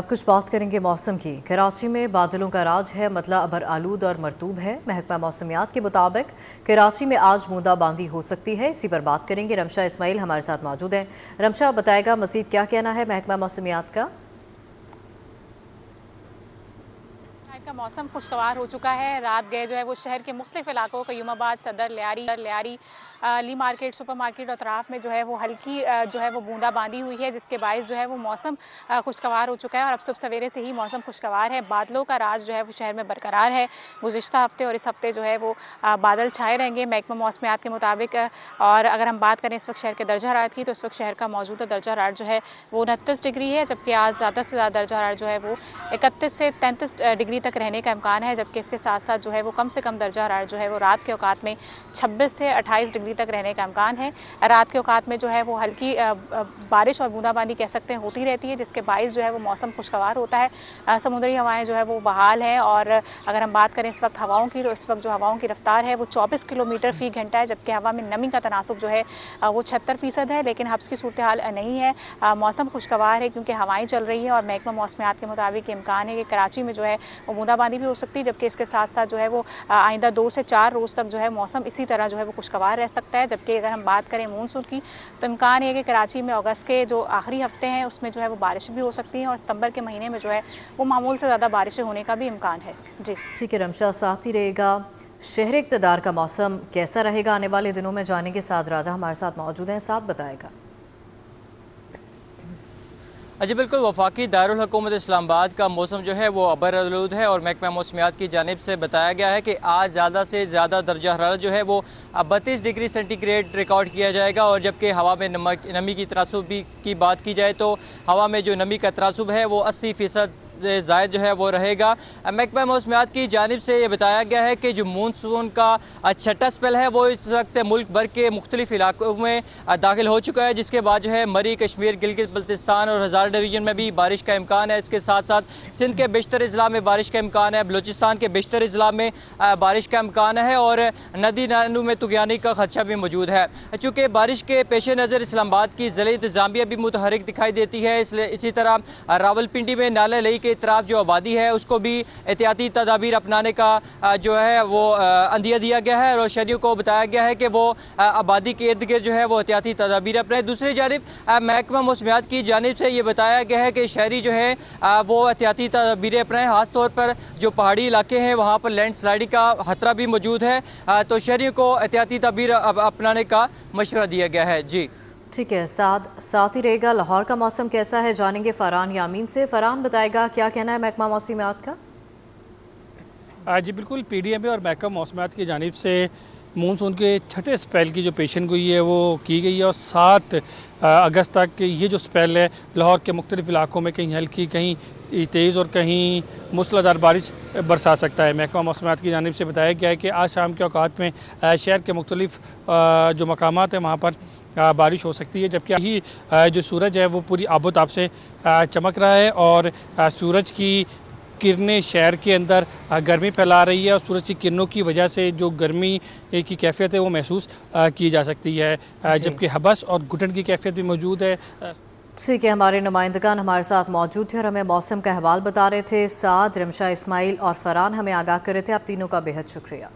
कुछ बात करेंगे मौसम की। कराची में बादलों का राज है, मतलब अबर आलूद और मरतूब है। महकमा मौसमियात के मुताबिक कराची में आज बूंदाबांदी हो सकती है। इसी पर बात करेंगे। रमशा इस्माइल हमारे साथ मौजूद हैं। रमशा, बताएगा मजीद क्या कहना है महकमा मौसमियात का? का मौसम खुशगवार हो चुका है। रात गए जो है वो शहर के मुख्तलिफ इलाकों कयूमाबाद, सदर, लियारी, ली मार्केट, सुपर मार्केट और अतराफ में जो है वो हल्की जो है वो बूंदाबांदी हुई है, जिसके बायस जो है वो मौसम खुशगवार हो चुका है। और अब सुबह सवेरे से ही मौसम खुशगवार है। बादलों का राज जो है वो शहर में बरकरार है। गुज़िश्ता हफ्ते और इस हफ्ते जो है वो बादल छाए रहेंगे महकमा मौसमियात के मुताबिक। और अगर हम बात करें इस वक्त शहर के दर्जा हरारत की, तो इस वक्त शहर का मौजूदा दर्जा हरारत जो है वो 29 डिग्री है, जबकि आज ज़्यादा से ज़्यादा दर्जा हरारत जो है वो 31 से 33 डिग्री तक रहने का इम्कान है। जबकि इसके साथ साथ जो है वो कम से कम दर्जा हरारत जो है वो रात के औकात में 26 से 28 डिग्री तक रहने का इम्कान है। रात के औकात में जो है वो हल्की बारिश और बूंदाबांदी कह सकते हैं होती रहती है, जिसके बायस जो है वो मौसम खुशगवार होता है। समुद्री हवाएं जो है वो बहाल हैं। और अगर हम बात करें इस वक्त हवाओं की, तो इस वक्त जो हवाओं की रफ्तार है वो 24 किलोमीटर फी घंटा है, जबकि हवा में नमी का तनासुब जो है वो 76% है। लेकिन हब्स की सूरत हाल नहीं है। मौसम खुशगवार है क्योंकि हवाएं चल रही है। और महकमा मौसमियात के मुताबिक इम्कान है कि कराची में जो है वो बूंदाबांदी भी हो सकती है, जबकि इसके साथ साथ जो है वो आइंदा 2 से 4 रोज तक जो है मौसम इसी तरह जो है वो खुशगवार रह सकता है। जबकि अगर हम बात करें मानसून की, तो इम्कान है कि कराची में अगस्त के जो आखिरी हफ्ते हैं उसमें जो है वो बारिश भी हो सकती है। और सितंबर के महीने में जो है वो मामूल से ज़्यादा बारिशें होने का भी इम्कान है। जी ठीक है रमशा, साथ ही रहेगा शहर इक़्तिदार का मौसम कैसा रहेगा आने वाले दिनों में जानेंगे। साद राजा हमारे साथ मौजूद हैं, साथ बताएगा। जी बिल्कुल, वफाकी दारुल हुकूमत इस्लामाबाद का मौसम जो है वो अबर आलूद है। और महकमा मौसमियात की जानिब से बताया गया है कि आज ज़्यादा से ज़्यादा दर्जा हरारत जो है वो 32 डिग्री सेंटीग्रेड रिकॉर्ड किया जाएगा। और जबकि हवा में नमी की तनासुब की बात की जाए तो हवा में जो नमी का तनासुब है वो 80% से ज़ायद जो है वो रहेगा। महकमा मौसमियात की जानिब से ये बताया गया है कि जो मानसून का छठा स्पेल है वो इस वक्त मुल्क भर के मुख्तलिफ इलाकों में दाखिल हो चुका है, जिसके बाद जो है मरी, कश्मीर, गिलगित बल्तिस्तान और हज़ार डिवीजन में भी बारिश का इम्कान है। इसके साथ साथ सिंध के बेशतर अजला में बारिश का इम्कान है, बलूचिस्तान के बेशतर अजला में बारिश का इम्कान है। और नदी नालों में तुगयानी का खदशा भी मौजूद है। चूँकि बारिश के पेश नज़र इस्लामाबाद की ज़िले इंतज़ामिया भी मुतहरिक दिखाई देती है, इसलिए इसी तरह रावलपिंडी में नाला लई के इतराफ़ जो आबादी है उसको भी एहतियाती तदाबीर अपनाने का जो है वो अंदिया दिया गया है। और शहरियों को बताया गया है कि वो आबादी के इर्द गिर्द जो है वो एहतियाती तदाबीर अपनाए। दूसरी जानिब महकमा मौसमियात की जानिब से ये बताया गया है कि शहरी जो है वो एहतियाती तदाबीरें अपनाएं। खास तौर पर जो पहाड़ी इलाके हैं वहाँ पर लैंड स्लाइडिंग का खतरा भी मौजूद है, तो शहरियों को एहतियाती तदाबीर अपनाने का मशवरा दिया गया है। जी ठीक है, साथ ही रहेगा लाहौर का मौसम कैसा है जानेंगे फरहान यामीन से। फरहान, बताएगा क्या कहना है महकमा मौसमियात का? जी बिल्कुल, PDMA और महकमा मौसमियात की जानिब से मानसून के छठे स्पेल की जो पेशन गोई है वो की गई है। और 7 अगस्त तक ये जो स्पेल है लाहौर के मुख्तलिफ इलाकों में कहीं हल्की, कहीं तेज़ और कहीं मूसलाधार बारिश बरसा सकता है। महकमा मौसमियात की जानिब से बताया गया है कि आज शाम के औकात में शहर के मुख्तलिफ जो मकामात हैं वहाँ पर बारिश हो सकती है। जबकि ही जो सूरज है वो पूरी आबोताब से चमक रहा है। और सूरज की किरणें शहर के अंदर गर्मी फैला रही है। और सूरज की किरणों की वजह से जो गर्मी की कैफियत है वो महसूस की जा सकती है, जबकि हबस और घुटन की कैफियत भी मौजूद है। ठीक है, हमारे नुमाइंदगान हमारे साथ मौजूद थे और हमें मौसम का अहवाल बता रहे थे। साद, रमशा इस्माइल और फरहान हमें आगाह कर रहे थे। आप तीनों का बेहद शुक्रिया।